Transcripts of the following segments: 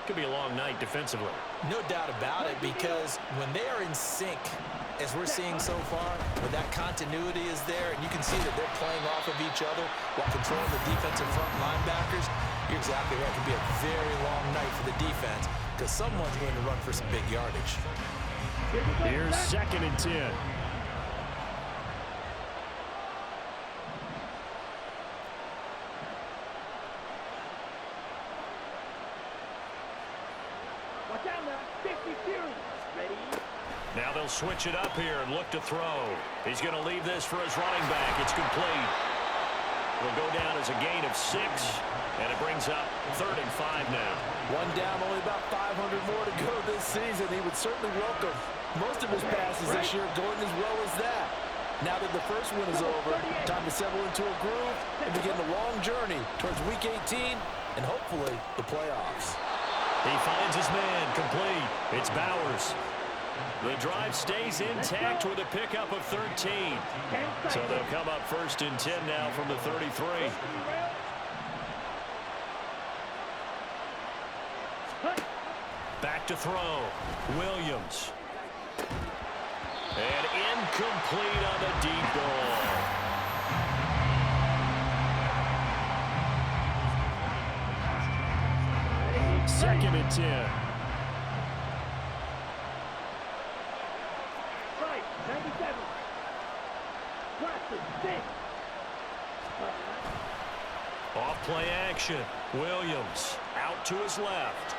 Could be a long night defensively. No doubt about it, because when they are in sync, as we're seeing so far, when that continuity is there, and you can see that they're playing off of each other while controlling the defensive front linebackers, you're exactly right. It can be a very long night for the defense because someone's going to run for some big yardage. Here's 2nd and 10. Now they'll switch it up here and look to throw. He's going to leave this for his running back. It's complete. It'll go down as a gain of 6, and it brings up 3rd and 5 now. One down, only about 500 more to go this season. He would certainly welcome most of his passes this year going as well as that. Now that the first one is over, time to settle into a groove and begin the long journey towards Week 18 and hopefully the playoffs. He finds his man, complete. It's Bowers. The drive stays intact with a pickup of 13. So they'll come up 1st and 10 now from the 33. Back to throw. Williams. And incomplete on the deep ball. Second and 10. Off play action. Williams out to his left.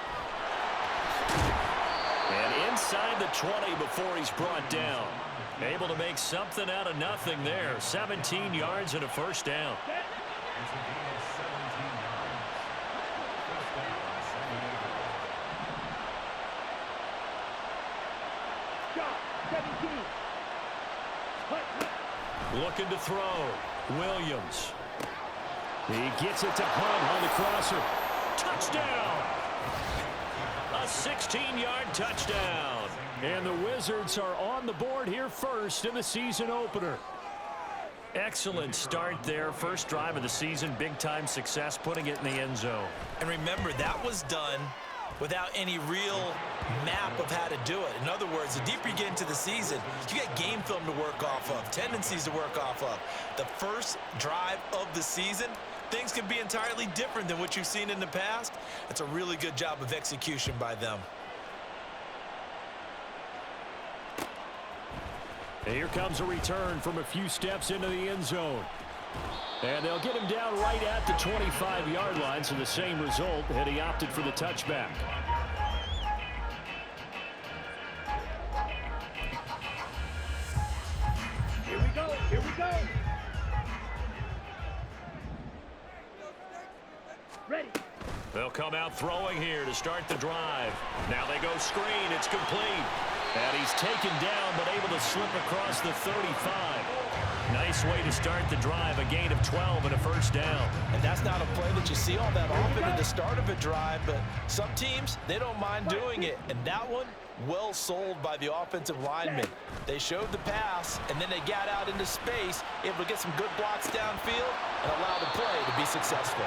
And inside the 20 before he's brought down. Able to make something out of nothing there. 17 yards and a 1st down. Looking to throw. Williams. He gets it to Hunt on the crosser. Touchdown! A 16-yard touchdown. And the Wizards are on the board here first in the season opener. Excellent start there. First drive of the season. Big-time success putting it in the end zone. And remember, that was done without any real map of how to do it. In other words, the deeper you get into the season, you get game film to work off of, tendencies to work off of. The first drive of the season, things can be entirely different than what you've seen in the past. It's a really good job of execution by them. And here comes a return from a few steps into the end zone. And they'll get him down right at the 25-yard line, so the same result had he opted for the touchback. Here we go, here we go. Ready. They'll come out throwing here to start the drive. Now they go screen, it's complete. And he's taken down, but able to slip across the 35. Nice way to start the drive, a gain of 12 and a 1st down. And that's not a play that you see all that often at the start of a drive, but some teams, they don't mind doing it. And that one, well sold by the offensive lineman. They showed the pass, and then they got out into space, able to get some good blocks downfield and allow the play to be successful.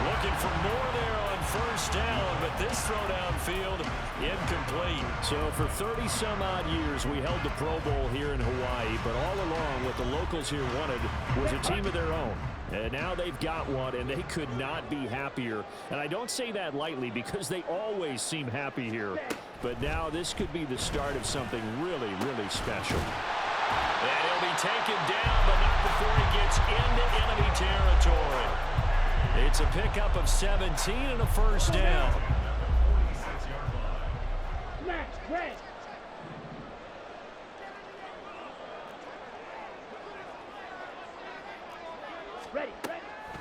Looking for more there on 1st down, but this throw downfield, incomplete. So for 30-some-odd years, we held the Pro Bowl here in Hawaii, but all along what the locals here wanted was a team of their own. And now they've got one, and they could not be happier. And I don't say that lightly because they always seem happy here. But now this could be the start of something really, really special. And he'll be taken down, but not before he gets into enemy territory. It's a pickup of 17 and a 1st down. Ready.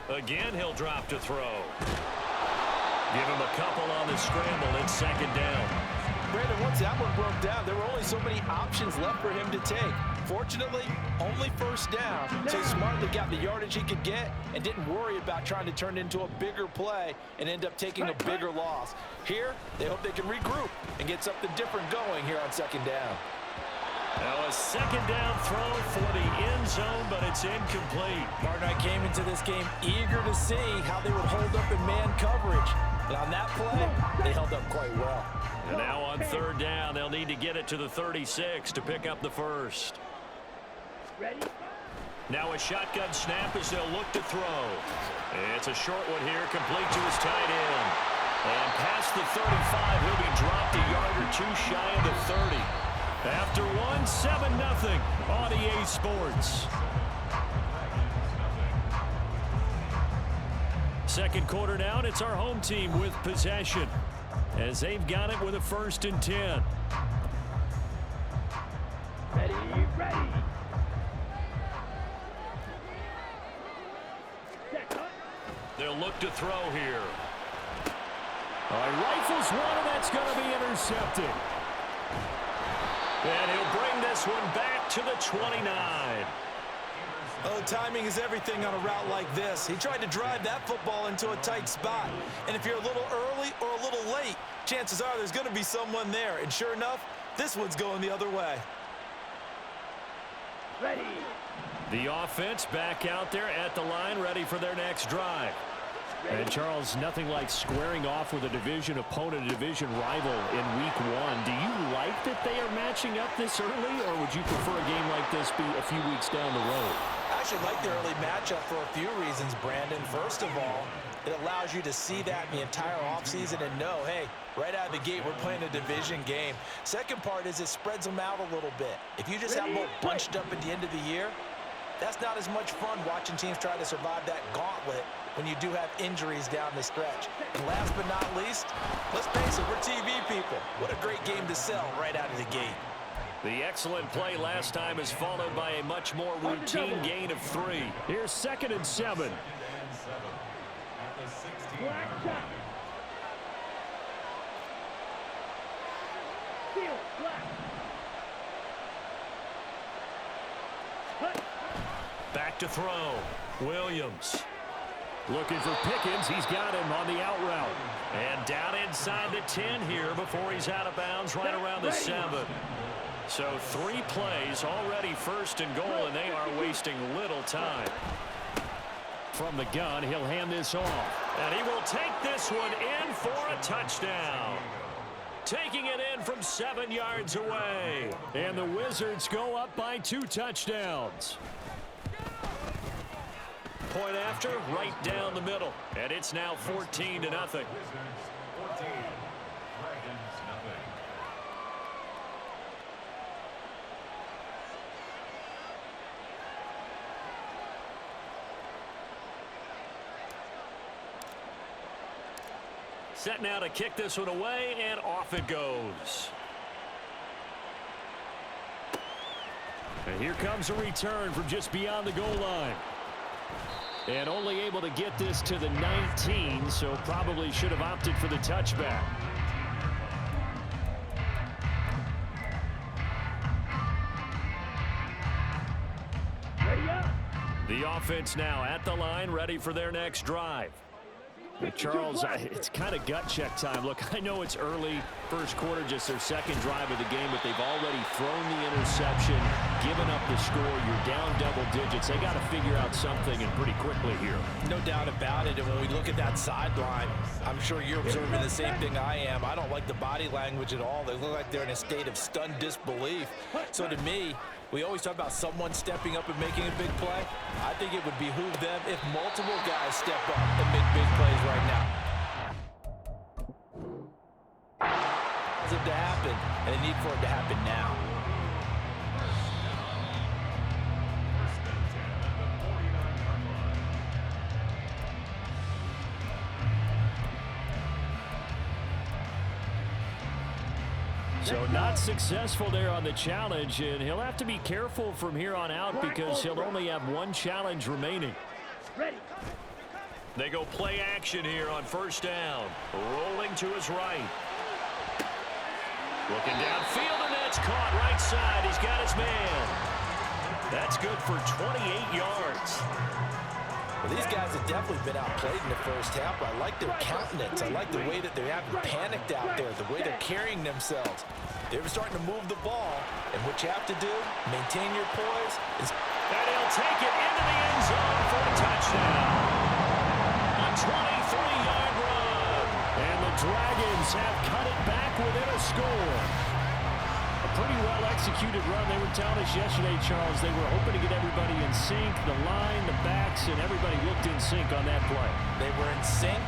Again, he'll drop to throw. Give him a couple on the scramble. It's 2nd down. Brandon, once that one broke down, there were only so many options left for him to take. Fortunately, only 1st down, so he smartly got the yardage he could get and didn't worry about trying to turn it into a bigger play and end up taking a bigger loss. Here, they hope they can regroup and get something different going here on 2nd down. Now a 2nd down throw for the end zone, but it's incomplete. Martin, I came into this game eager to see how they would hold up in man coverage. And on that play, they held up quite need to get it to the 36 to pick up the first. Ready? Now a shotgun snap as they'll look to throw. It's a short one here, complete to his tight end. And past the 35, he'll be dropped a yard or two shy of the 30. After one, 7-0 on EA Sports. Second quarter now, and it's our home team with possession as they've got it with a 1st and 10. Ready, ready. Set up. They'll look to throw here. Rifles one, and that's going to be intercepted. And he'll bring this one back to the 29. Oh, timing is everything on a route like this. He tried to drive that football into a tight spot. And if you're a little early or a little late, chances are there's going to be someone there. And sure enough, this one's going the other way. Ready. The offense back out there at the line, ready for their next drive. And Charles, nothing like squaring off with a division opponent, a division rival in week 1. Do you like that they are matching up this early, or would you prefer a game like this be a few weeks down the road? I actually like the early matchup for a few reasons, Brandon. First of all, it allows you to see that in the entire offseason and know, hey, right out of the gate, we're playing a division game. Second part is it spreads them out a little bit. If you just have them all bunched up at the end of the year, that's not as much fun watching teams try to survive that gauntlet when you do have injuries down the stretch. And last but not least, let's face it, we're TV people. What a great game to sell right out of the gate. The excellent play last time is followed by a much more routine gain of 3. Here's 2nd and 7. Black shot. Steal. Black. Cut. Back to throw. Williams. Looking for Pickens. He's got him on the out route. And down inside the 10 here before he's out of bounds right around the 7. So 3 plays already 1st and goal, and they are wasting little time. From the gun, he'll hand this off. And he will take this one in for a touchdown. Taking it in from 7 yards away. And the Wizards go up by 2 touchdowns. Point after, right down the middle. And it's now 14-0. Set now to kick this one away, and off it goes. And here comes a return from just beyond the goal line. And only able to get this to the 19, so probably should have opted for the touchback. Ready up. The offense now at the line, ready for their next drive. Charles, it's kind of gut check time. Look, I know it's early, first quarter, just their 2nd drive of the game, but they've already thrown the interception, given up the score. You're down double digits. They got to figure out something, and pretty quickly here. No doubt about it. And when we look at that sideline, I'm sure you're observing the same thing I am. I don't like the body language at all. They look like they're in a state of stunned disbelief. So to me, we always talk about someone stepping up and making a big play. I think it would behoove them if multiple guys step up and make big plays right now. It's it to happen, and they need for it to happen now. So not successful there on the challenge, and he'll have to be careful from here on out because he'll only have 1 challenge remaining. Ready. They go play action here on 1st down. Rolling to his right. Looking downfield, and that's caught right side. He's got his man. That's good for 28 yards. Well, these guys have definitely been outplayed in the first half, but I like their countenance. I like the way that they haven't panicked out there, the way they're carrying themselves. They're starting to move the ball, and what you have to do, maintain your poise. And he'll take it into the end zone for a touchdown. A 23-yard run. And the Dragons have cut it back within a score. pretty well-executed run. They were telling us yesterday, Charles, they were hoping to get everybody in sync, the line, the backs, and everybody looked in sync on that play. They were in sync,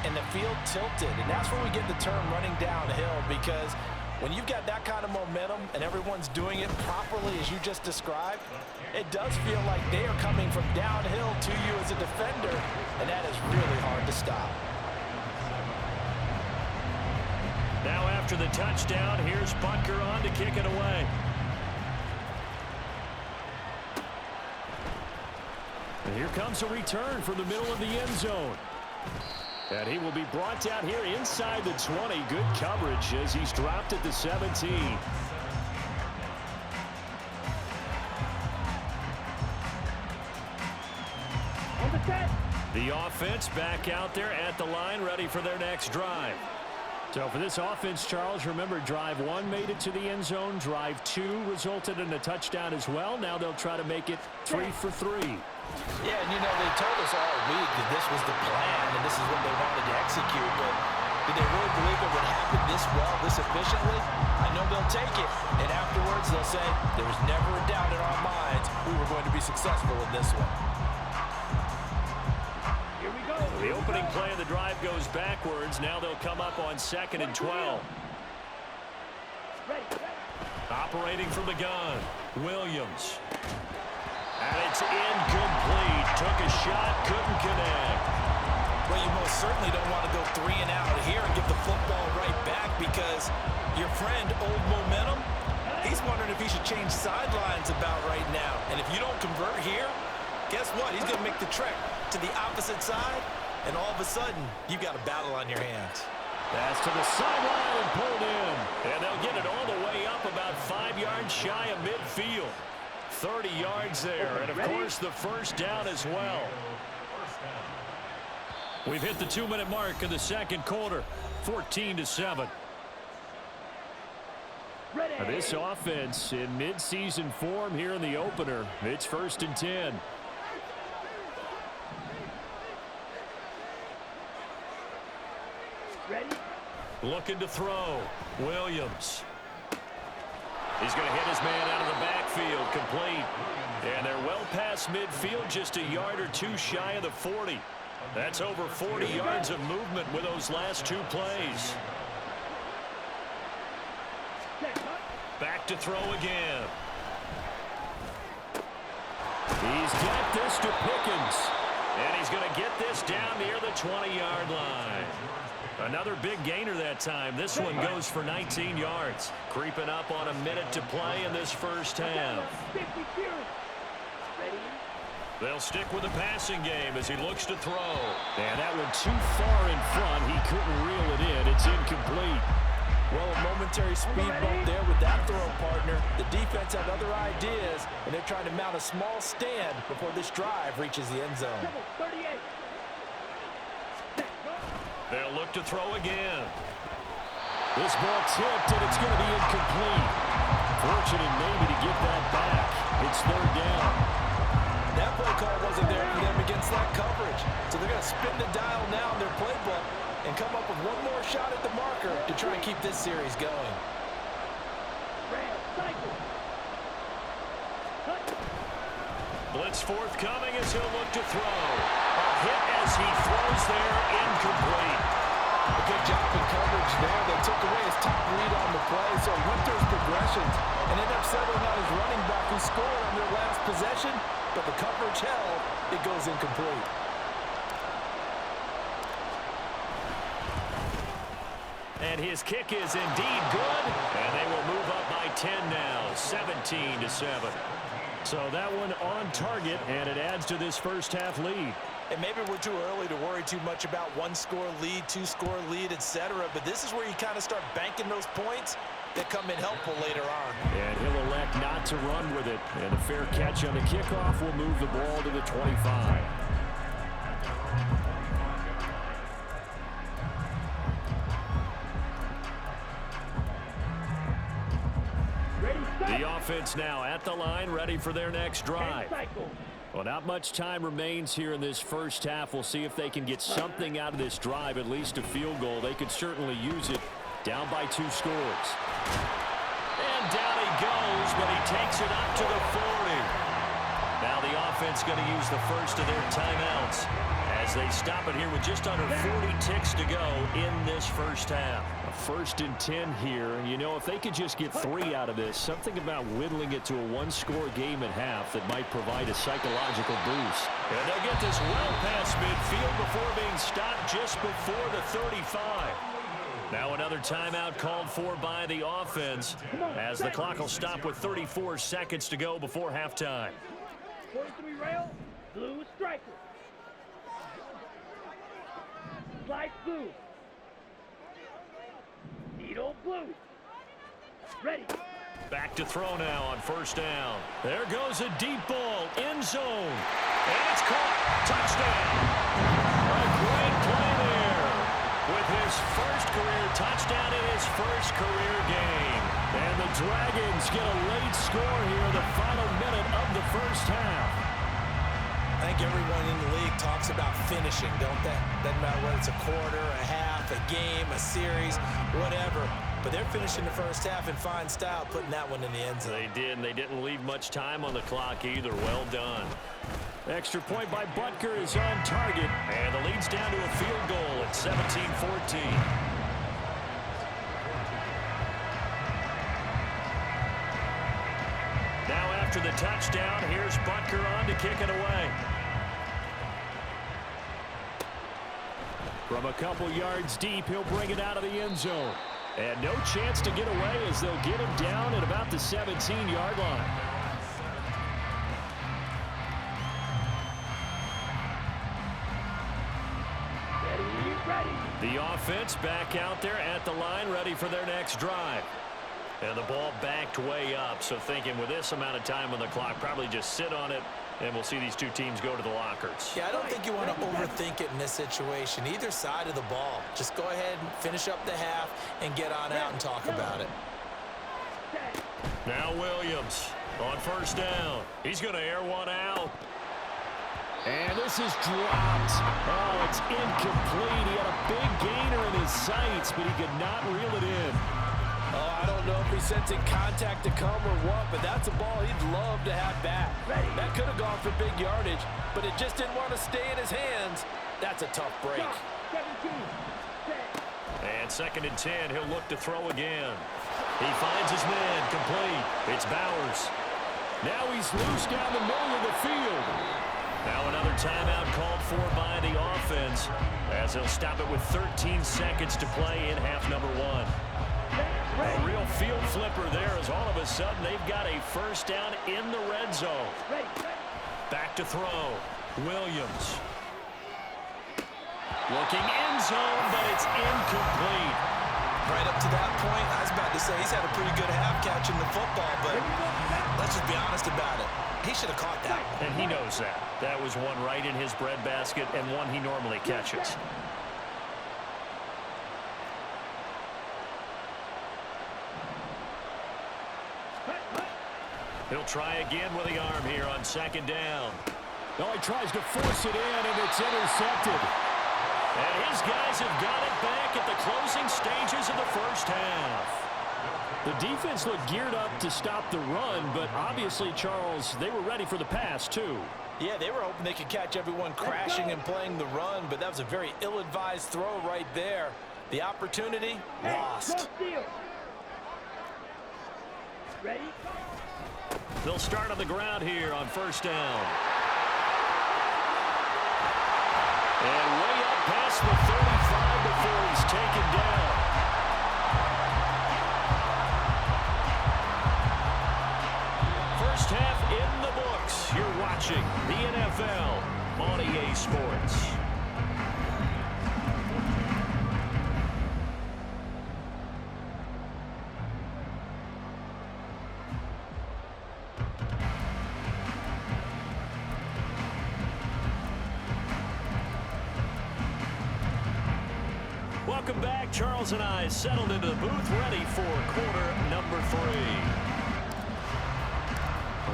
and the field tilted. And that's where we get the term running downhill, because when you've got that kind of momentum and everyone's doing it properly as you just described, it does feel like they are coming from downhill to you as a defender, and that is really hard to stop. Now after the touchdown, here's Butker on to kick it away. And here comes a return from the middle of the end zone. And he will be brought down here inside the 20. Good coverage as he's dropped at the 17. On the set. The offense back out there at the line, ready for their next drive. So for this offense, Charles, remember, drive 1 made it to the end zone. Drive 2 resulted in a touchdown as well. Now they'll try to make it 3 for 3. Yeah, and they told us all week that this was the plan and this is what they wanted to execute, but did they really believe it would happen this well, this efficiently? I know they'll take it, and afterwards they'll say, there was never a doubt in our minds we were going to be successful in this one. Here we go. The opening play of the drive goes backwards. Now they'll come up on 2nd and 12. Ready. Operating from the gun, Williams. And it's incomplete. Took a shot, couldn't connect. Well, you most certainly don't want to go 3 and out here and give the football right back, because your friend, Old Momentum, he's wondering if he should change sidelines about right now. And if you don't convert here, guess what? He's going to make the trek to the opposite side, and all of a sudden, you've got a battle on your hands. Pass to the sideline and pulled in. And they'll get it all the way up about 5 yards shy of midfield. 30 yards there, and of course the first down as well. We've hit the 2-minute mark in the second quarter, 14-7. This offense in mid-season form here in the opener. It's 1st and 10. Ready. Looking to throw. Williams. He's going to hit his man out of the backfield, complete. And they're well past midfield, just a yard or 2 shy of the 40. That's over 40 yards of movement with those last 2 plays. Back to throw again. He's got this to Pickens. And he's going to get this down near the 20-yard line. Another big gainer that time. This one goes for 19 yards. Creeping up on a minute to play in this first half. They'll stick with the passing game as he looks to throw. And that one too far in front. He couldn't reel it in. It's incomplete. Well, a momentary speed bump there with that throw, partner. The defense had other ideas, and they're trying to mount a small stand before this drive reaches the end zone. They'll look to throw again. This ball tipped, and it's going to be incomplete. Fortunate maybe to get that back. It's 3rd down. That play call wasn't there for them against that coverage. So they're going to spin the dial now in their playbook and come up with one more shot at the marker to try and keep this series going. Blitz forthcoming as he'll look to throw. A hit as he throws there, incomplete. A good job in coverage there. They took away his top lead on the play, so Winter's progressions and ended up settling on his running back who scored on their last possession, but the coverage held. It goes incomplete. And his kick is indeed good, and they will move up by 10 now, 17-7. So that one on target, and it adds to this first half lead. And maybe we're too early to worry too much about 1-score lead, 2-score lead, etc. But this is where you kind of start banking those points that come in helpful later on. And he'll elect not to run with it. And a fair catch on the kickoff will move the ball to the 25. The offense now at the line, ready for their next drive. Well, not much time remains here in this first half. We'll see if they can get something out of this drive, at least a field goal. They could certainly use it. Down by 2 scores. And down he goes, but he takes it up to the 40. Now the offense going to use the first of their timeouts as they stop it here with just under 40 ticks to go in this first half. A 1st and 10 here. You know, if they could just get 3 out of this, something about whittling it to a one-score game at half that might provide a psychological boost. And they'll get this well past midfield before being stopped just before the 35. Now another timeout called for by the offense as the clock will stop with 34 seconds to go before halftime. 43 rail, blue striker. Slide blue. Needle blue. Ready. Back to throw now on 1st down. There goes a deep ball, end zone. And it's caught. Touchdown. A great play there with his first career touchdown in his first career game. And the Dragons get a late score here in the final minute of the first half. I think everyone in the league talks about finishing, don't they? Doesn't matter whether it's a quarter, a half, a game, a series, whatever. But they're finishing the first half in fine style, putting that one in the end zone. They did, and they didn't leave much time on the clock either. Well done. Extra point by Butker is on target, and the lead's down to a field goal at 17-14. Now after the touchdown, here's Butker on to kick it away. From a couple yards deep, he'll bring it out of the end zone. And no chance to get away as they'll get him down at about the 17-yard line. The offense back out there at the line, ready for their next drive. And the ball backed way up, so thinking with this amount of time on the clock, probably just sit on it, and we'll see these two teams go to the lockers. Yeah, I don't think you want to overthink it in this situation. Either side of the ball. Just go ahead and finish up the half and get on out and talk about it. Now Williams on 1st down. He's going to air one out. And this is dropped. Oh, it's incomplete. He had a big gainer in his sights, but he could not reel it in. Oh, I don't know if he's sensing contact to come or what, but that's a ball he'd love to have back. That could have gone for big yardage, but it just didn't want to stay in his hands. That's a tough break. And 2nd and 10, he'll look to throw again. He finds his man, complete. It's Bowers. Now he's loose down the middle of the field. Now another timeout called for by the offense as they'll stop it with 13 seconds to play in half number 1. A real field flipper there as all of a sudden they've got a 1st down in the red zone. Back to throw. Williams. Looking end zone, but it's incomplete. Right up to that point, I was about to say he's had a pretty good half catching the football, but let's just be honest about it. He should have caught that. And he knows that. That was one right in his breadbasket and one he normally catches. He'll try again with the arm here on 2nd down. No, he tries to force it in, and it's intercepted. And his guys have got it back at the closing stages of the first half. The defense looked geared up to stop the run, but obviously, Charles, they were ready for the pass, too. Yeah, they were hoping they could catch everyone crashing and playing the run, but that was a very ill-advised throw right there. The opportunity, lost. Ready? They'll start on the ground here on 1st down. And way up past the 35 before he's taken down. First half in the books. You're watching the NFL on EA Sports. Welcome back. Charles and I settled into the booth, ready for quarter number 3.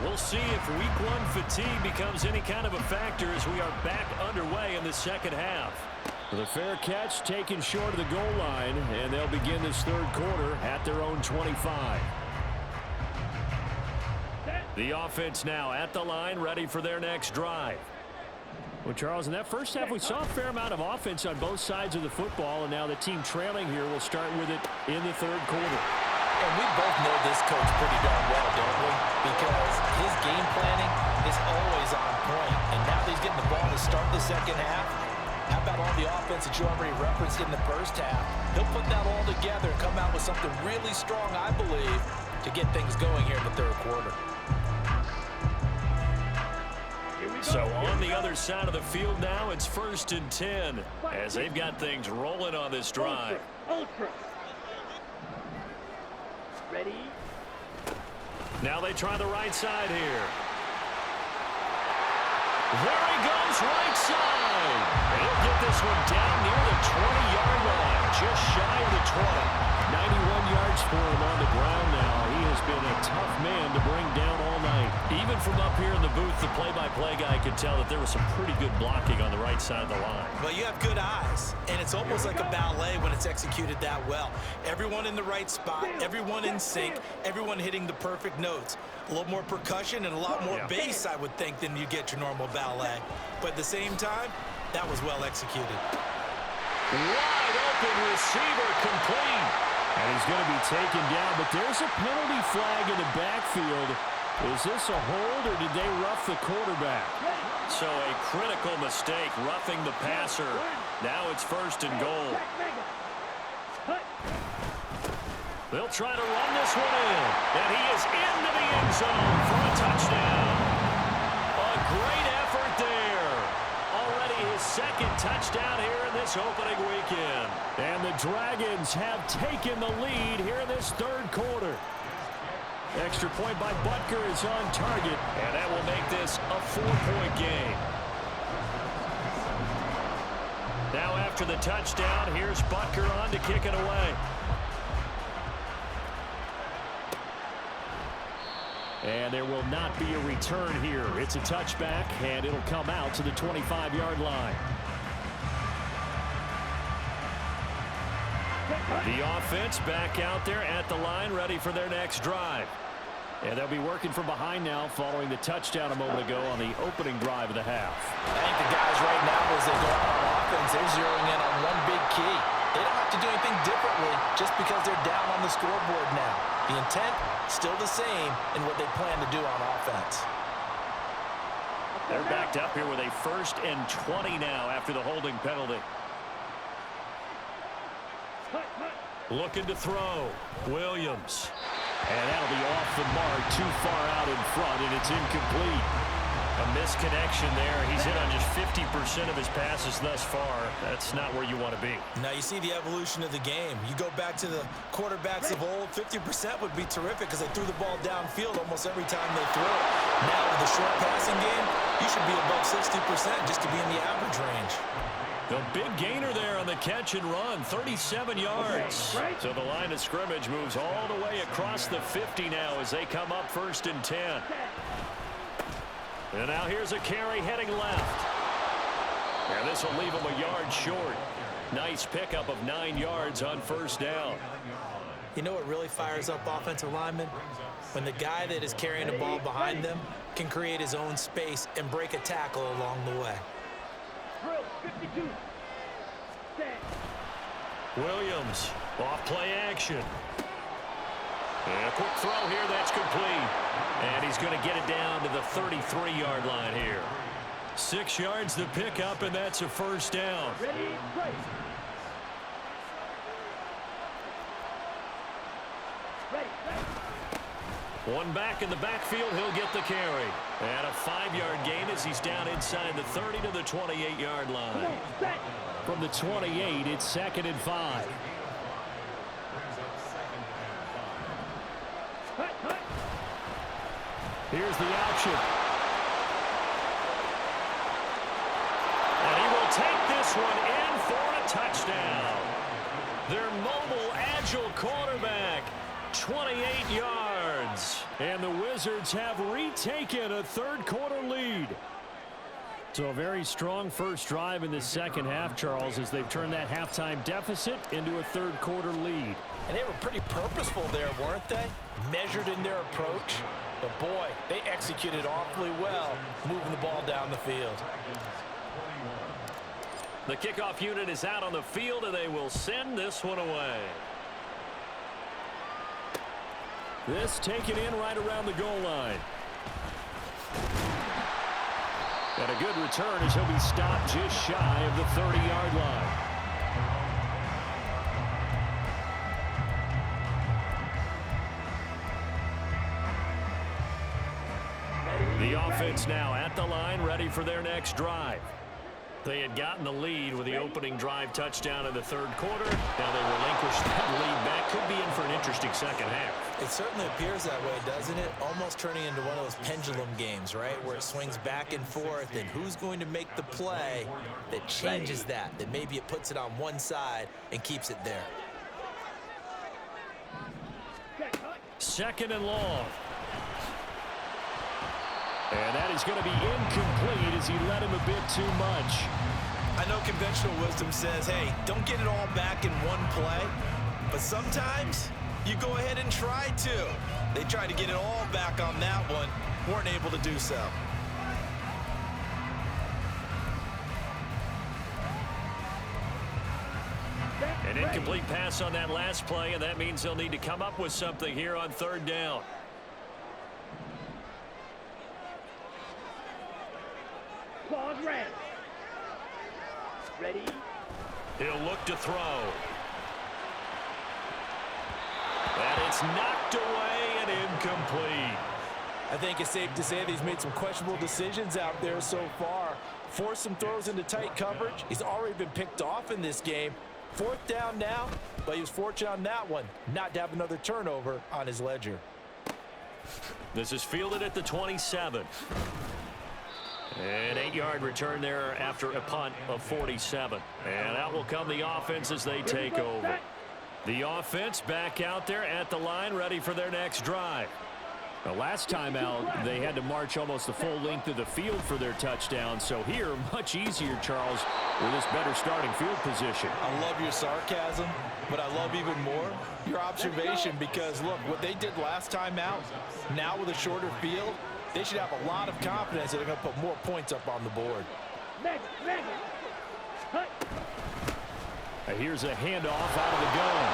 We'll see if week 1 fatigue becomes any kind of a factor as we are back underway in the second half. The fair catch taken short of the goal line, and they'll begin this third quarter at their own 25. The offense now at the line, ready for their next drive. Well, Charles, in that first half, we saw a fair amount of offense on both sides of the football, and now the team trailing here will start with it in the third quarter. And we both know this coach pretty darn well, don't we? Because his game planning is always on point. And now that he's getting the ball to start the second half, how about all the offense that you already referenced in the first half? He'll put that all together and come out with something really strong, I believe, to get things going here in the third quarter. So on the other side of the field now, it's 1st and 10 as they've got things rolling on this drive. Ultra. Ready? Now they try the right side here. There he goes, right side. And he'll get this one down near the 20-yard line, just shy of the 20. 91 yards for him on the ground now. He has been a tough man to bring down all night. Even from up here in the booth, the play-by-play guy could tell that there was some pretty good blocking on the right side of the line. Well, you have good eyes, and it's almost like a ballet when it's executed that well. Everyone in the right spot, everyone in sync, everyone hitting the perfect notes. A little more percussion and a lot more bass, I would think, than you get your normal ballet. But at the same time, that was well executed. Wide open receiver complete. And he's going to be taken down, but there's a penalty flag in the backfield. Is this a hold, or did they rough the quarterback? So a critical mistake, roughing the passer. Now it's 1st and goal. They'll try to run this one in, and he is into the end zone for a touchdown. A great effort there. Already his second touchdown here in this opening weekend. And the Dragons have taken the lead here in this third quarter. Extra point by Butker is on target, and that will make this a 4-point game. Now after the touchdown, here's Butker on to kick it away. And there will not be a return here. It's a touchback, and it'll come out to the 25-yard line. The offense back out there at the line, ready for their next drive. And they'll be working from behind now following the touchdown a moment ago on the opening drive of the half. I think the guys right now, as they go out on offense, they're zeroing in on one big key. They don't have to do anything differently just because they're down on the scoreboard now. The intent, still the same in what they plan to do on offense. They're backed up here with a 1st and 20 now after the holding penalty. Looking to throw. Williams. And that'll be off the mark, too far out in front, and it's incomplete. A misconnection there. He's hit on just 50% of his passes thus far. That's not where you want to be. Now you see the evolution of the game. You go back to the quarterbacks of old, 50% would be terrific because they threw the ball downfield almost every time they threw it. Now with the short passing game, you should be above 60% just to be in the average range. The big gainer there on the catch and run, 37 yards. So the line of scrimmage moves all the way across the 50 now as they come up 1st and 10. And now here's a carry heading left. And this will leave him a yard short. Nice pickup of 9 yards on 1st down. You know what really fires up offensive linemen? When the guy that is carrying the ball behind them can create his own space and break a tackle along the way. Drill 52. Stand. Williams, off play action. And a quick throw here, that's complete. And he's going to get it down to the 33-yard line here. 6 yards to pick up, and that's a 1st down. Ready, play. Ready, play. One back in the backfield, he'll get the carry. And a 5-yard gain as he's down inside the 30 to the 28-yard line. From the 28, it's 2nd and 5. Here's the option. And he will take this one in for a touchdown. Their mobile, agile quarterback, 28 yards. And the Wizards have retaken a third quarter lead. So a very strong first drive in the second half, Charles, as they've turned that halftime deficit into a third quarter lead. And they were pretty purposeful there, weren't they? Measured in their approach. But boy, they executed awfully well, moving the ball down the field. The kickoff unit is out on the field, and they will send this one away. This taken in right around the goal line. And a good return as he'll be stopped just shy of the 30-yard line. The offense now at the line, ready for their next drive. They had gotten the lead with the opening drive touchdown in the third quarter. Now they relinquish that lead back. Could be in for an interesting second half. It certainly appears that way, doesn't it? Almost turning into one of those pendulum games, right? Where it swings back and forth, and who's going to make the play that changes that maybe it puts it on one side and keeps it there. Second and long. And that is going to be incomplete as he led him a bit too much. I know conventional wisdom says, hey, don't get it all back in one play. But sometimes you go ahead and try to. They tried to get it all back on that one. Weren't able to do so. An incomplete pass on that last play, and that means they'll need to come up with something here on third down. Pause, red. Ready? He'll look to throw. And it's knocked away and incomplete. I think it's safe to say that he's made some questionable decisions out there so far. Forced some throws into tight coverage. He's already been picked off in this game. Fourth down now, but he was fortunate on that one not to have another turnover on his ledger. This is fielded at the 27. An 8-yard return there after a punt of 47. And out will come the offense as they take over. The offense back out there at the line, ready for their next drive. The last time out, they had to march almost the full length of the field for their touchdown. So here, much easier, Charles, with this better starting field position. I love your sarcasm, but I love even more your observation because, look, what they did last time out, now with a shorter field, they should have a lot of confidence that they're going to put more points up on the board. Here's a handoff out of the gun.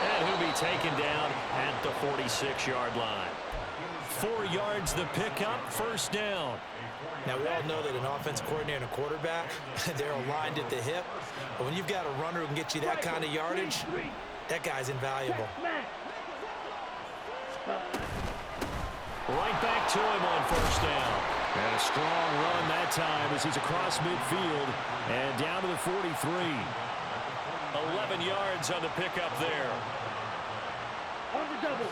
And he'll be taken down at the 46-yard line. 4 yards the pickup, first down. Now, we all know that an offense coordinator and a quarterback, they're aligned at the hip. But when you've got a runner who can get you that kind of yardage, that guy's invaluable. Right back to him on first down. And a strong run that time as he's across midfield and down to the 43. 11 yards on the pickup there. On the double.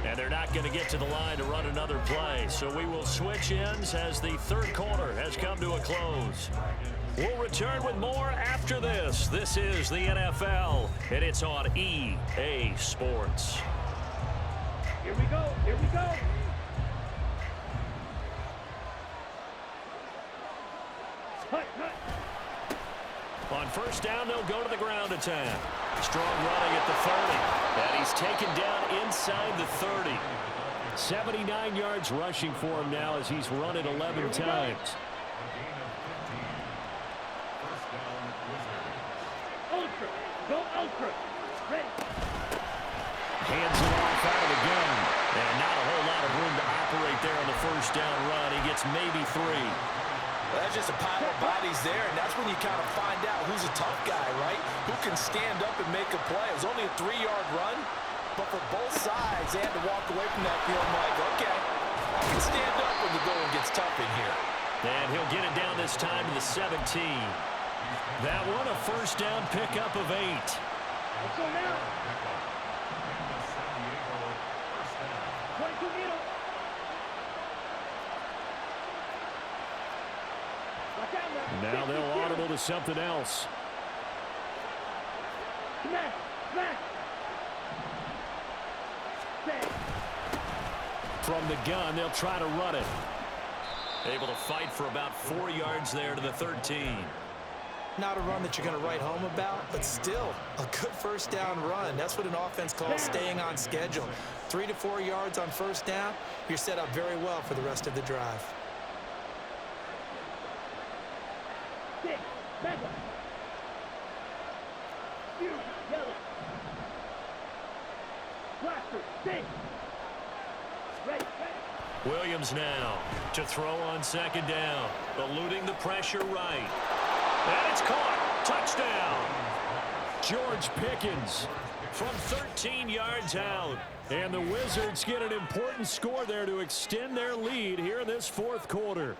And they're not going to get to the line to run another play. So we will switch ends as the third quarter has come to a close. We'll return with more after this. This is the NFL, and it's on EA Sports. Here we go. Here we go. Hut, hut. On first down, they'll go to the ground attack. Strong running at the 30. And he's taken down inside the 30. 79 yards rushing for him now as he's run it 11 times. Ultra. Go ultra. Ready. Hands it off out of the gun. And not a whole lot of room to operate there on the first down run. He gets maybe 3. Well, that's just a pile of bodies there, and that's when you kind of find out who's a tough guy, right? Who can stand up and make a play. It was only a 3-yard run, but for both sides, they had to walk away from that feeling like, okay, I can stand up when the going gets tough in here. And he'll get it down this time to the 17. That one, a first down pickup of 8. Let's go now. 22 middle. Now they'll audible to something else. Smash. Smash. From the gun, they'll try to run it. Able to fight for about 4 yards there to the 13. Not a run that you're going to write home about, but still a good first down run. That's what an offense calls staying on schedule. 3 to 4 yards on first down, you're set up very well for the rest of the drive. 6, 7. Yellow. Blaster, 6. Ready. Williams now to throw on second down, eluding the pressure right. And it's caught. Touchdown. George Pickens from 13 yards out. And the Wizards get an important score there to extend their lead here in this fourth quarter.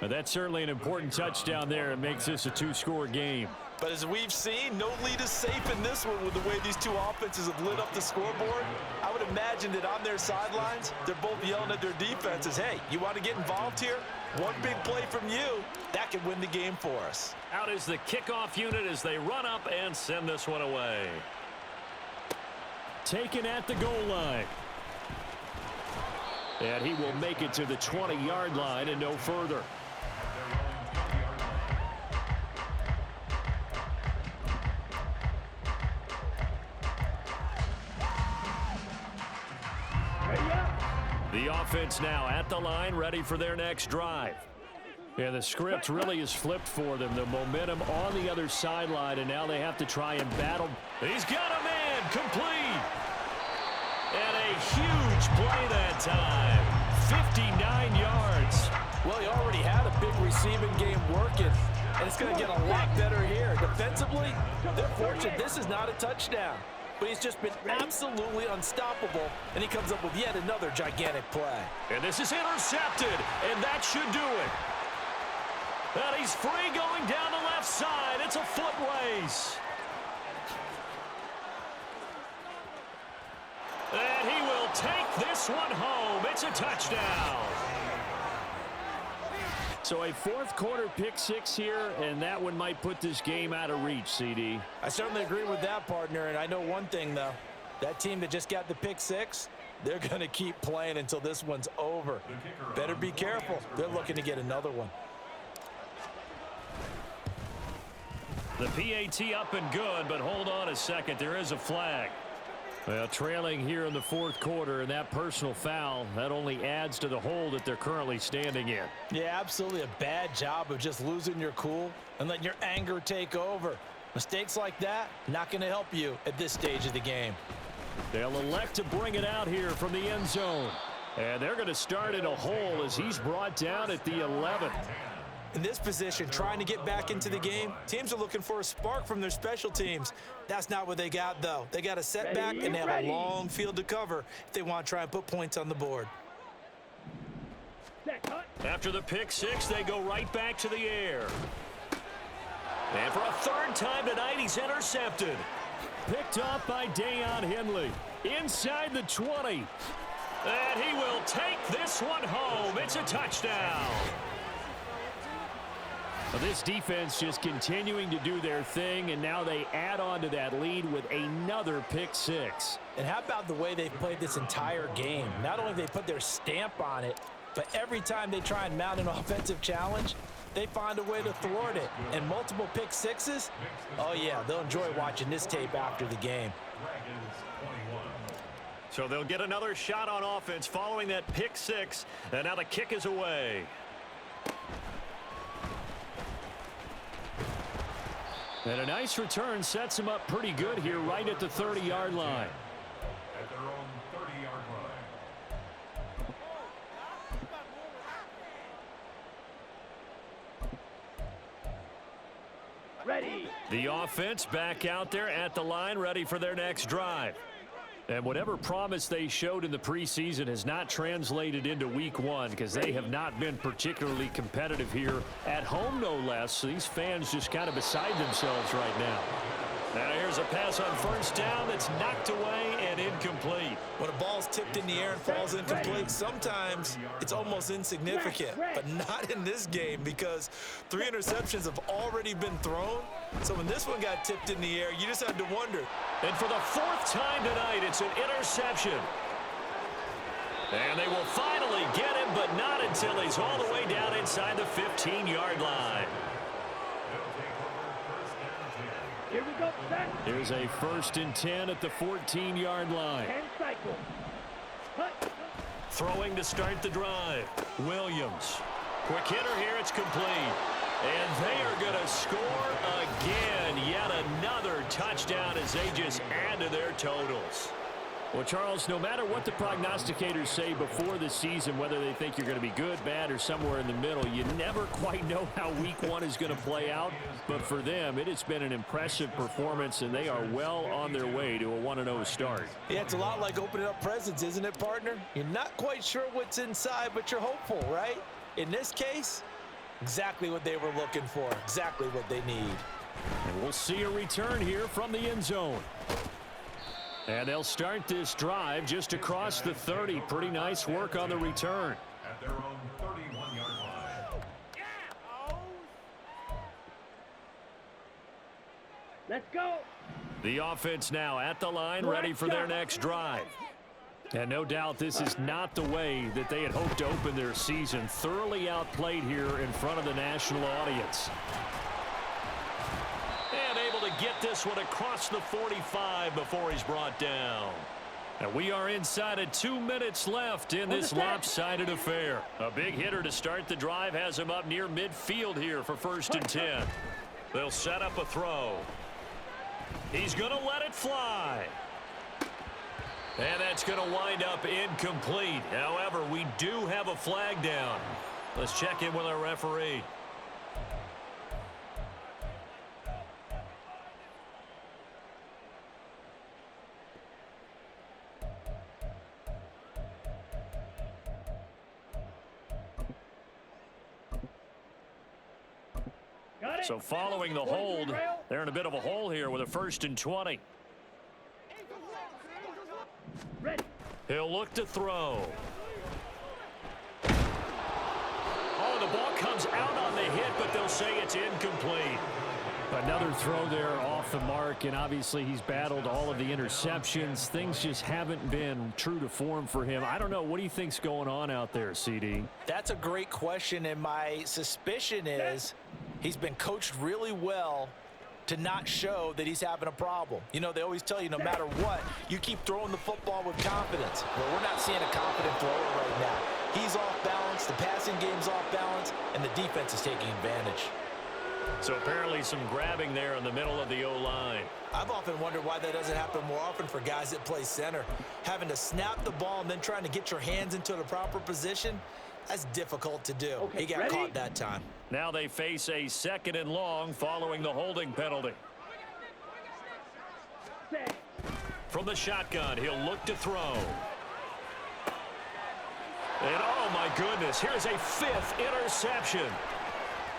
But that's certainly an important touchdown there. It makes this a 2-score game. But as we've seen, no lead is safe in this one with the way these two offenses have lit up the scoreboard. I would imagine that on their sidelines, they're both yelling at their defenses, hey, you want to get involved here? One big play from you, that could win the game for us. Out is the kickoff unit as they run up and send this one away. Taken at the goal line. And he will make it to the 20-yard line and no further. The offense now at the line, ready for their next drive. Yeah, the script really is flipped for them. The momentum on the other sideline, and now they have to try and battle. He's got a man complete. And a huge play that time. 59 yards. Well, he already had a big receiving game working, and it's going to get a lot better here. Defensively, they're fortunate this is not a touchdown. But he's just been absolutely unstoppable, and he comes up with yet another gigantic play. And this is intercepted, and that should do it. And he's free going down the left side. It's a foot race. And he will take this one home. It's a touchdown. So a fourth quarter pick six here, and that one might put this game out of reach, CD. I certainly agree with that, partner, and I know one thing, though. That team that just got the pick six, they're going to keep playing until this one's over. Better be careful. They're looking to get another one. The PAT up and good, but hold on a second. There is a flag. Well, trailing here in the fourth quarter, and that personal foul, that only adds to the hole that they're currently standing in. Yeah, absolutely a bad job of just losing your cool and letting your anger take over. Mistakes like that, not going to help you at this stage of the game. They'll elect to bring it out here from the end zone. And they're going to start in a hole as he's brought down at the 11. In this position, trying to get back into the game, teams are looking for a spark from their special teams. That's not what they got, though. They got a setback, and they have a long field to cover if they want to try and put points on the board. After the pick six, they go right back to the air. And for a third time tonight, he's intercepted. Picked off by Deion Henley. Inside the 20. And he will take this one home. It's a touchdown. Well, this defense just continuing to do their thing, and now they add on to that lead with another pick six. And how about the way they've played this entire game? Not only have they put their stamp on it, but every time they try and mount an offensive challenge, they find a way to thwart it. And multiple pick sixes, oh yeah, they'll enjoy watching this tape after the game. So they'll get another shot on offense following that pick six, and now the kick is away. And a nice return sets him up pretty good here right at the 30-yard line. At their own 30-yard line. Ready. The offense back out there at the line, ready for their next drive. And whatever promise they showed in the preseason has not translated into week one because they have not been particularly competitive here at home, no less. So these fans just kind of beside themselves right now. Now here's a pass on first down that's knocked away and incomplete. When a ball's tipped in the air and falls incomplete, sometimes it's almost insignificant, but not in this game because 3 interceptions have already been thrown. So when this one got tipped in the air, you just had to wonder. And for the 4th time tonight, it's an interception. And they will finally get him, but not until he's all the way down inside the 15-yard line. Here we go, set. Here's a 1st and 10 at the 14-yard line. 10 cycle. Hut. Throwing to start the drive. Williams. Quick hitter here. It's complete. And they are going to score again. Yet another touchdown as they just add to their totals. Well, Charles, no matter what the prognosticators say before the season, whether they think you're going to be good, bad, or somewhere in the middle, you never quite know how week 1 is going to play out. But for them, it has been an impressive performance, and they are well on their way to a 1-0 start. Yeah, it's a lot like opening up presents, isn't it, partner? You're not quite sure what's inside, but you're hopeful, right? In this case, exactly what they were looking for, exactly what they need. And we'll see a return here from the end zone. And they'll start this drive just across the 30. Pretty nice work on the return. At their own 31-yard line. Let's go. The offense now at the line, ready for their next drive. And no doubt this is not the way that they had hoped to open their season. Thoroughly outplayed here in front of the national audience. And able to get this one across the 45 before he's brought down. And we are inside of 2 minutes left in this lopsided affair. A big hitter to start the drive has him up near midfield here for 1st and 10. They'll set up a throw. He's going to let it fly. And that's going to wind up incomplete. However, we do have a flag down. Let's check in with our referee. So following the hold, they're in a bit of a hole here with a 1st and 20. Ready. He'll look to throw. Oh, the ball comes out on the hit, but they'll say it's incomplete. Another throw there off the mark, and obviously he's battled all of the interceptions. Things just haven't been true to form for him. I don't know. What do you think's going on out there, CD? That's a great question, and my suspicion is he's been coached really well to not show that he's having a problem. You know, they always tell you no matter what, you keep throwing the football with confidence. Well, we're not seeing a confident thrower right now. He's off balance, the passing game's off balance, and the defense is taking advantage. So apparently some grabbing there in the middle of the O-line. I've often wondered why that doesn't happen more often for guys that play center. Having to snap the ball and then trying to get your hands into the proper position, that's difficult to do. Okay, he got caught that time. Now they face a 2nd and long following the holding penalty. Set. From the shotgun, he'll look to throw. And oh my goodness, here's a 5th interception.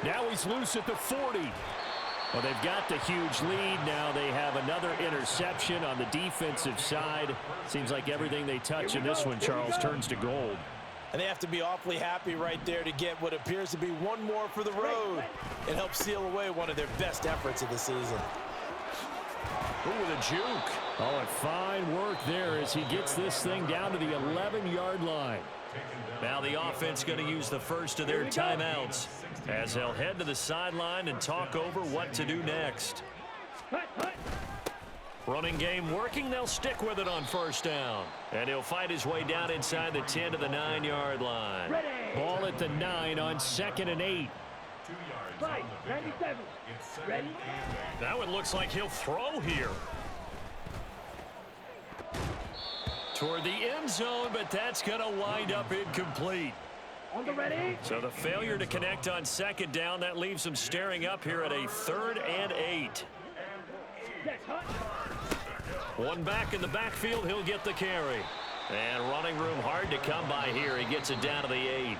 Now he's loose at the 40. Well, they've got the huge lead. Now they have another interception on the defensive side. Seems like everything they touch in this one, Charles, turns to gold. And they have to be awfully happy right there to get what appears to be one more for the road and help seal away one of their best efforts of the season. Ooh, with a juke. Oh, and fine work there as he gets this thing down to the 11-yard line. Now the offense going to use the first of their timeouts as they'll head to the sideline and talk over what to do next. Running game working. They'll stick with it on 1st down. And he'll fight his way down inside the 10 to the 9-yard line. Ready. Ball at the 9 on 2nd and 8. 5, 97. Ready. Now it looks like he'll throw here. Toward the end zone, but that's going to wind up incomplete. On the ready. So the failure to connect on 2nd down, that leaves them staring up here at a 3rd and 8. Set. Hut. One back in the backfield, he'll get the carry. And running room hard to come by here. He gets it down to the 8.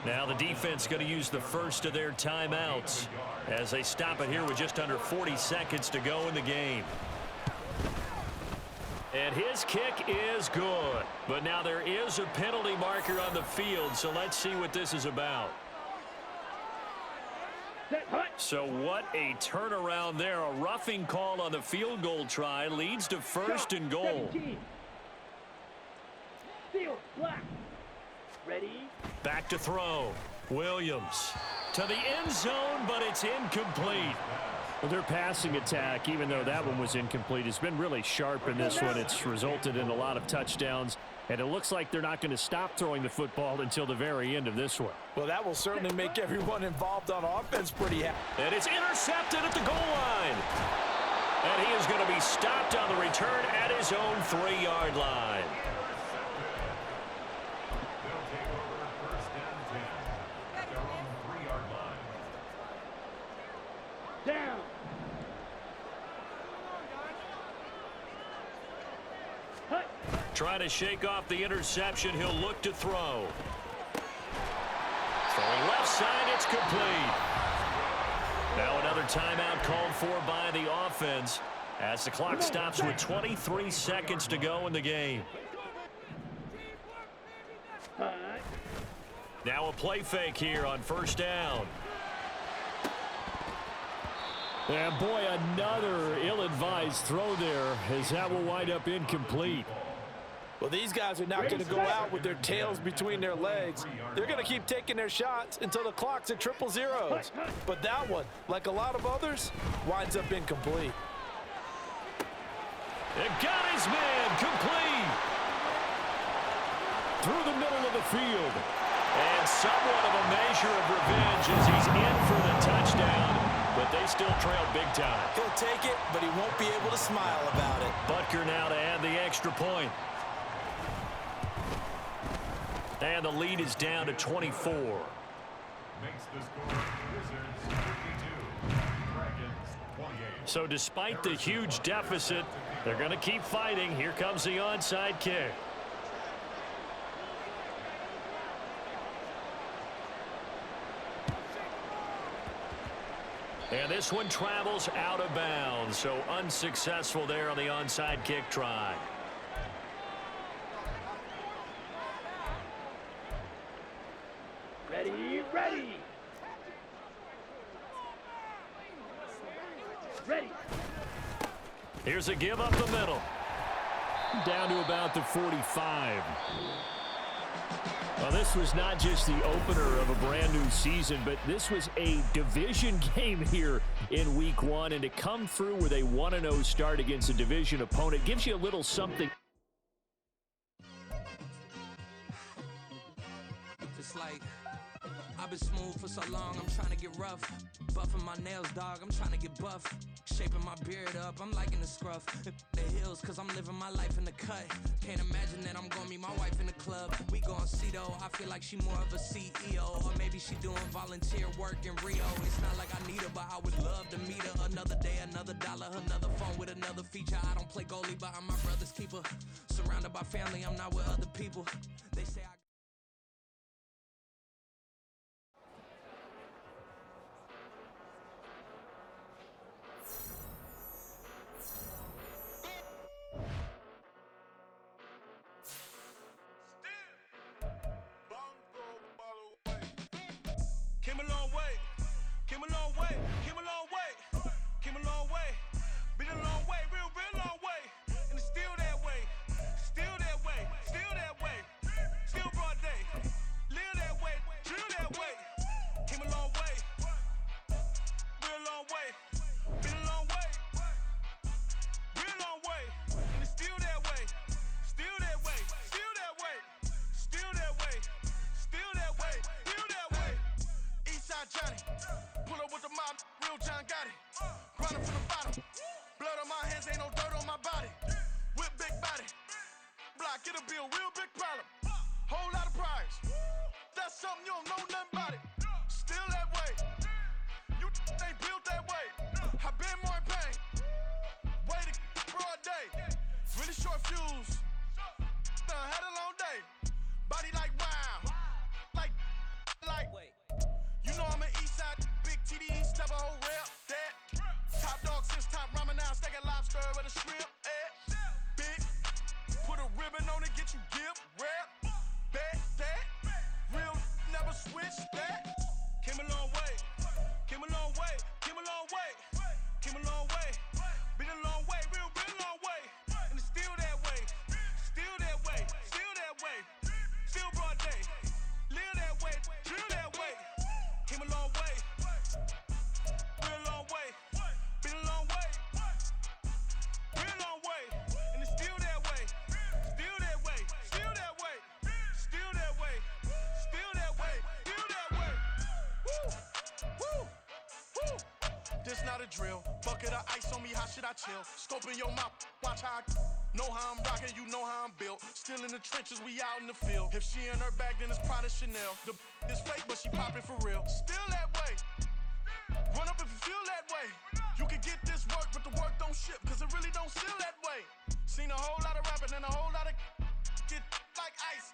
Now the defense going to use the first of their timeouts as they stop it here with just under 40 seconds to go in the game. And his kick is good. But now there is a penalty marker on the field, so let's see what this is about. Set. Hut. So what a turnaround there. A roughing call on the field goal try leads to 1st and goal. 17. Field. Black. Ready. Back to throw. Williams to the end zone, but it's incomplete. Well, their passing attack, even though that one was incomplete, has been really sharp in this one. It's resulted in a lot of touchdowns, and it looks like they're not going to stop throwing the football until the very end of this one. Well, that will certainly make everyone involved on offense pretty happy. And it's intercepted at the goal line. And he is going to be stopped on the return at his own 3-yard line. They'll take over first and 10 at their own 3-yard line. Down. Hut. Trying to shake off the interception. He'll look to throw. Throwing left side, it's complete. Now another timeout called for by the offense as the clock stops with 23 seconds to go in the game. Hut. Now a play fake here on first down. And boy, another ill-advised throw there as that will wind up incomplete. Well, these guys are not going to go out with their tails between their legs. They're going to keep taking their shots until the clock's at 0-0. But that one, like a lot of others, winds up incomplete. It got his man complete. Through the middle of the field. And somewhat of a measure of revenge as he's in for the touchdown. But they still trail big time. He'll take it, but he won't be able to smile about it. Butker now to add the extra point. And the lead is down to 24. Makes the score Wizards 52, Dragons 28. So despite the huge deficit, they're going to keep fighting. Here comes the onside kick. And this one travels out of bounds, so unsuccessful there on the onside kick try. Ready, ready. Ready. Here's a give up the middle. Down to about the 45. Well, this was not just the opener of a brand new season, but this was a division game here in week 1. And to come through with a 1-0 start against a division opponent gives you a little something. It's like I've been smooth for so long, I'm trying to get rough. Buffing my nails, dog, I'm trying to get buff. Shaping my beard up, I'm liking the scruff. The hills, cause I'm living my life in the cut. Can't imagine that I'm gonna meet my wife in the club. We gon' see though, I feel like she more of a CEO. Or maybe she doing volunteer work in Rio. It's not like I need her, but I would love to meet her. Another day, another dollar, another phone with another feature. I don't play goalie, but I'm my brother's keeper. Surrounded by family, I'm not with other people. They say I Came a long way, came a long way, came a long way, came a long way, been a long way, real long way, and it's still that way, still that way, still that way, still broad day, live that way, drill that way, came a long way, real long way, been a long way, real long way, and it's still that way, still that way, still that way, still that way, still that way, still that way. Eastside Johnny, pull up with the mob, real John Gotti. Grinding from the bottom, blood on my hands, ain't no dirt on my body. With big body, block, it'll be a real big problem. Whole lot of prize, that's something you don't know nothing about it. Still that way, you ain't built that way. I been more in pain, way to broad day. Really short fuse, had a long day. Body like wow, like. You know I'm an Eastside, big TDE, step a whole rep, that. Top dog since top ramen now, steak and lobster with a shrimp, big, put a ribbon on it, get you give, rep, bet, that. Real, never switch, that. Came a long it's not a drill. Bucket of ice on me, how should I chill? Scope in your mouth, watch how I know how I'm rocking, you know how I'm built. Still in the trenches, we out in the field. If she in her bag, then it's Prada Chanel. The is fake, but she poppin' for real. Still that way. Run up if you feel that way. You can get this work, but the work don't ship, cause it really don't feel that way. Seen a whole lot of rapping and a whole lot of get like ice.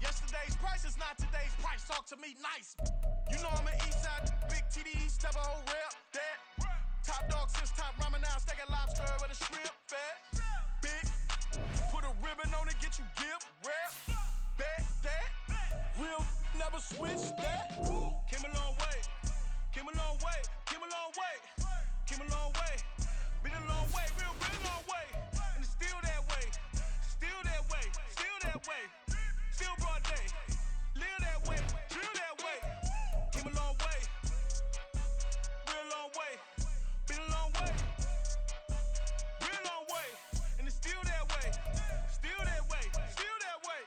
Yesterday's price is not today's price. Talk to me nice. You know I'm an Eastside, big TDE, step a whole rep, that. Top dog since top ramen now, steak and lobster with a shrimp fat. Big, put a ribbon on it, get you give, rep, bet, that. Real, never switch that. Came a long way, came a long way, came a long way, came a long way. Been a long way, real long way. And it's still that way, still that way, still that way. Still broad day, live that way, drill that way. Came a long way, real long way. Been a long way, real long way. And it's still that way, still that way, still that way,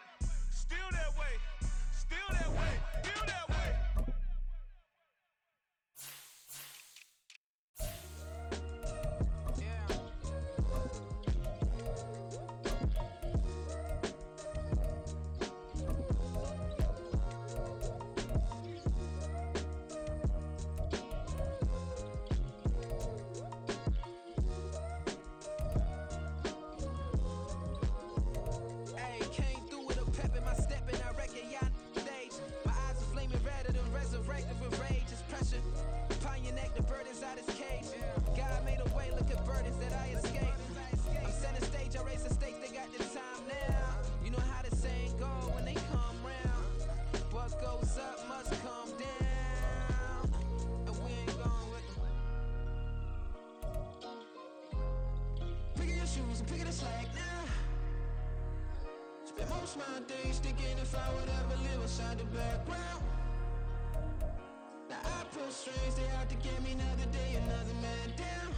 still that way, still that way, still that way. Resurrected with rage, it's pressure. Pontiac, the burdens out his cage. God made a way, look at burdens that I escaped. I'm setting stage, I raise the stakes, they got the time now. You know how the saying go when they come round. What goes up must come down. And we ain't going with them. Picking your shoes and picking the slack now. Spend most of my days thinking if I would ever live inside the background. Now I pull strings, they out to get me another day, another man down.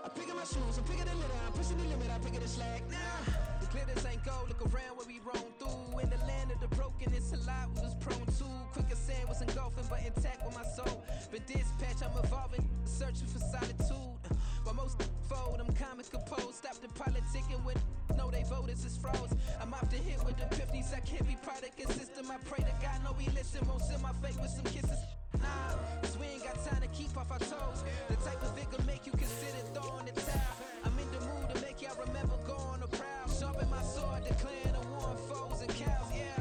I pick up my shoes, I'm picking the litter, I'm pushing the limit, I pick up the slack now. The glitters ain't gold, look around where we roam through. In the land of the broken, it's a lot we was prone to. Quicker sand was engulfing, but intact with my soul. But dispatch, I'm evolving, searching for solitude. While most fold, I'm comic composed. Stop the politicking with no, they voters is froze. I'm off the hit with the epiphanies. I can't be product system. I pray to God, no, he listen. Won't send my fate with some kisses. Nah, cause we ain't got time to keep off our toes. The type of vigor make you consider throwing the towel. I'm in the mood to make y'all remember going to proud. Sharpen my sword, declaring the war on foes and cows, yeah.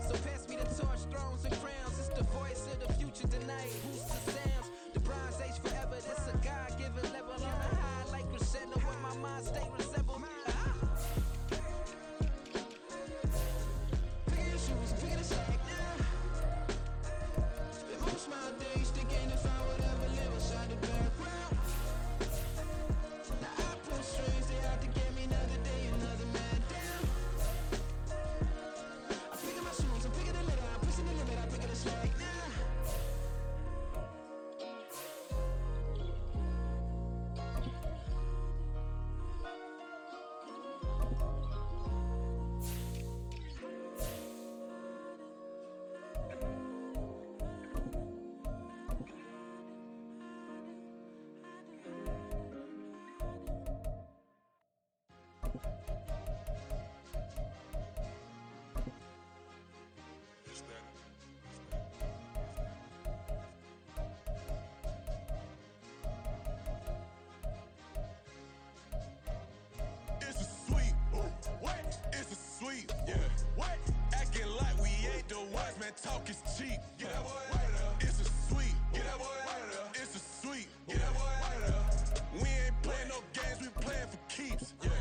So pass me the torch, thrones and crowns. It's the voice of the future tonight. Boost the sounds. The Bronze Age forever. This a God-given level on a high like crescendo. When my mind state resemble me. Picking your shoes and picking the slack now. Spend most of my days thinking if I would ever live inside the background. Now I pull strings, they out to get me another day, another man down. I pick up my shoes, I'm picking the litter, I'm pushing the limit, I pick up the slack now. It's a sweet, what? It's a sweet, yeah. What? Acting like we ain't the ones, man. Talk is cheap. Get that boy out of there. It's a sweet, get that boy out of there. It's a sweet, get that boy out of there. We ain't playing no games, we playing for keeps. Yeah.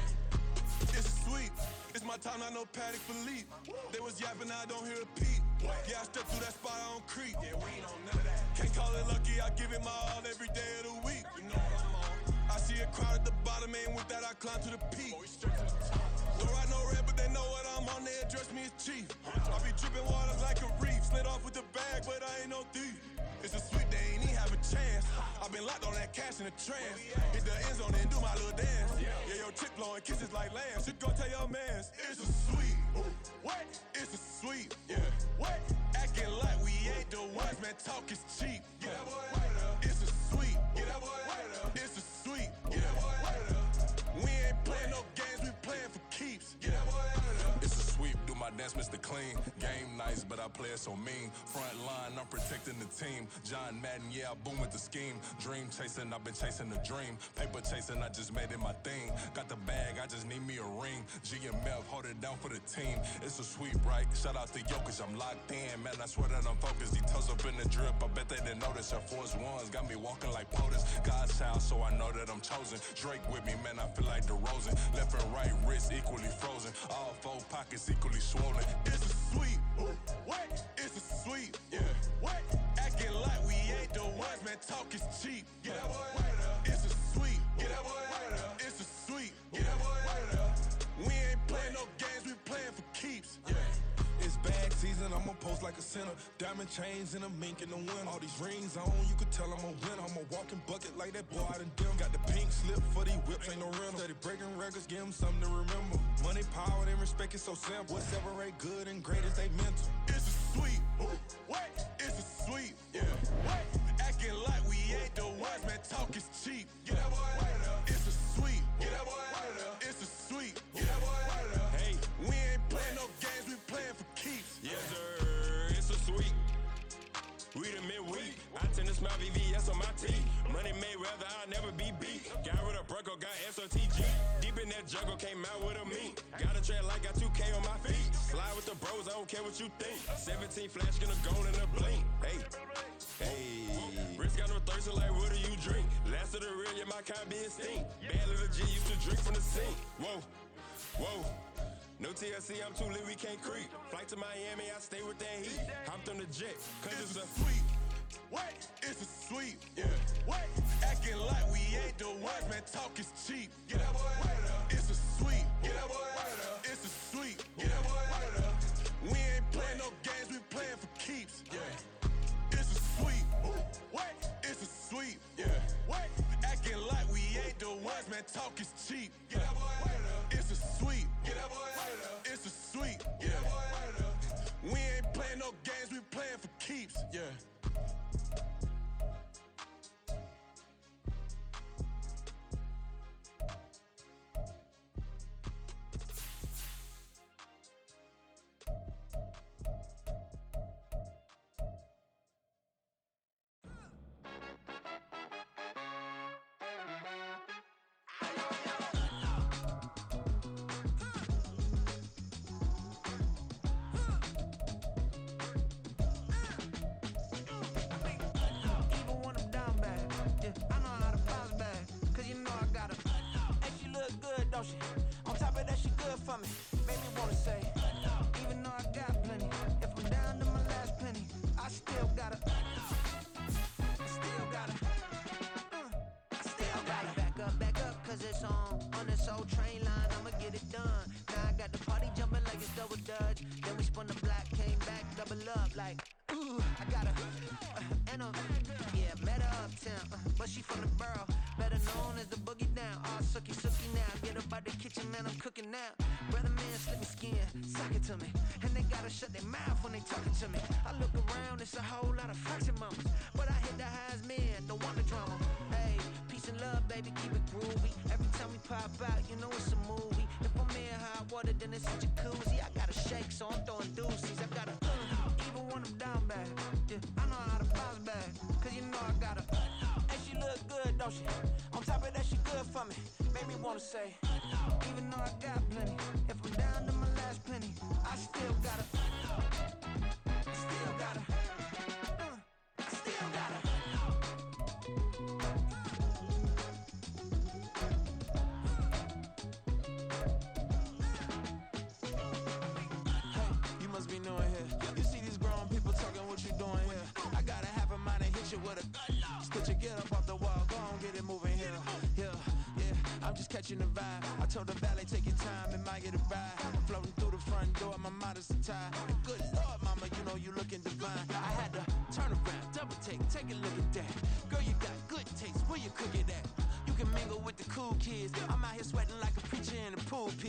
It's sweet. It's my time, I know Patek Philippe. They was yapping, I don't hear a peep. Yeah, I step through that spot, I don't creep. Yeah, we ain't on none of that. Can't call it lucky, I give it my all every day of the week. You know what I'm on. I see a crowd at the bottom, and with that I climb to the peak. Don't write no red, but they know what I'm on, they address me as chief. I be dripping waters like a reef. Slid off with the bag, but I ain't no thief. It's a sweet, they ain't even have a chance. I've been locked on that cash in a trance. Hit the end zone and do my little dance. Yeah, your chick blowing kisses like lambs. You go tell your mans. It's a sweet. What? It's a sweet. Yeah. What? Acting like we ain't the ones, man. Talk is cheap. Yeah. Mr. Clean. Game nice, but I play it so mean. Front line, I'm protecting the team. John Madden, yeah, I boom with the scheme. Dream chasing, I've been chasing the dream. Paper chasing, I just made it my thing. Got the bag, I just need me a ring. GMF, hold it down for the team. It's a sweep, right? Shout out to Jokic, I'm locked in. Man, I swear that I'm focused. He toes up in the drip, I bet they didn't notice. Air Force Ones got me walking like POTUS. God's child, so I know that I'm chosen. Drake with me, man, I feel like DeRozan. Left and right wrist equally frozen. All four pockets equally swollen. It's a sweep. What? It's a sweep. Yeah. What? Acting like we ain't the ones, man. Talk is cheap. Get that boy right up. It's a sweep. Get that boy right up. It's a sweep. Get that boy right up. We ain't playing no games, we playing for keeps. Yeah. It's bag season, I'ma post like a sinner. Diamond chains and a mink in the wind. All these rings on, you could tell I'm a winner. I'm a walking bucket like that boy out in dim. Got the pink slip for these whips, ain't no rental. Steady breaking records, give them something to remember. Money, power, and respect is so simple. What separate good and great is they mental. It's a sweep. What? It's a sweep. Yeah. What? Acting like we ain't the ones, man. Talk is cheap. Get that boy right up. It's a sweep. Get that boy right up. It's a sweep. Get that boy right up. Hey, we ain't playing no games, we playing for keeps. Yes, sir. It's a sweep. We the midweek. I tend to smile VVS on my teeth. Money made rather I'll never be beat. Got rid of Bronco, got SOTG. Deep in that jungle, came out with a meat. Got a tread like got 2K on my feet. Slide with the bros, I don't care what you think. 17 flash, gonna go in a blink. Hey, hey. Wrist got no thirst, like what do you drink? Last of the real, yeah, my kind be extinct. Bad little G used to drink from the sink. Whoa, whoa. No TLC, I'm too lit, we can't creep. Flight to Miami, I stay with that heat. Hopped on the jet, cause it's a sweep. What? It's a sweep. Yeah. What? Acting like we ain't the ones, man. Talk is cheap. Get that boy right up. It's a sweep. Get that boy right up. It's a sweep. Get that boy right up. We ain't playing no games, we playing for keeps. Yeah. It's a sweep. What? It's a sweep. Yeah. What? Acting like we ain't the ones, man. Talk is cheap. Get that boy right up. It's a sweep. Get that boy right up. It's a sweep. Get that boy right up. We ain't playing no games, we playing for keeps. Yeah. On top of that, she good for me. Made me wanna say, even though I got plenty, if I'm down to my last penny, I still gotta, back up, cause it's on this old train line, I'ma get it done. Now I got the party jumping like it's double dutch. Then we spun the block, came back, double up, like, ooh, I got a, and a, yeah, met her uptown, but she from the borough, better known as the boogie down. All sookie now, get up out the kitchen, man, I'm cooking now. Brother man, slip me skin, sock it to me, and they gotta shut their mouth when they talking to me. I look around, it's a whole lot of flirting mamas, but I hit the highs, man, don't want the drama. Hey, peace and love, baby, keep it groovy. Every time we pop out, you know it's a movie. If I'm in hot water, then it's a jacuzzi. I gotta shake, so I'm throwing deuces. I gotta, even when I'm down bad, yeah, I know how to bounce back, cause you know I gotta, and she look good, don't she? On top of that, she good for me. Made me wanna say, even though I got plenty, if I'm down to my last penny, I still gotta, still gotta, still gotta. Hey, you must be new in here. You see these grown people talking, what you doing here? I gotta have a mind and hit you with a Could you get up off the wall, go on, get it moving here. I'm just catching the vibe. I told the valet, take your time, it might get a ride. I'm floating through the front door, my modest attire. And good Lord, mama, you know you looking divine. I had to turn around, double take a look at that. Girl, you got good taste, where you cook it at? You can mingle with the cool kids. I'm out here sweating like a preacher in the pool pit.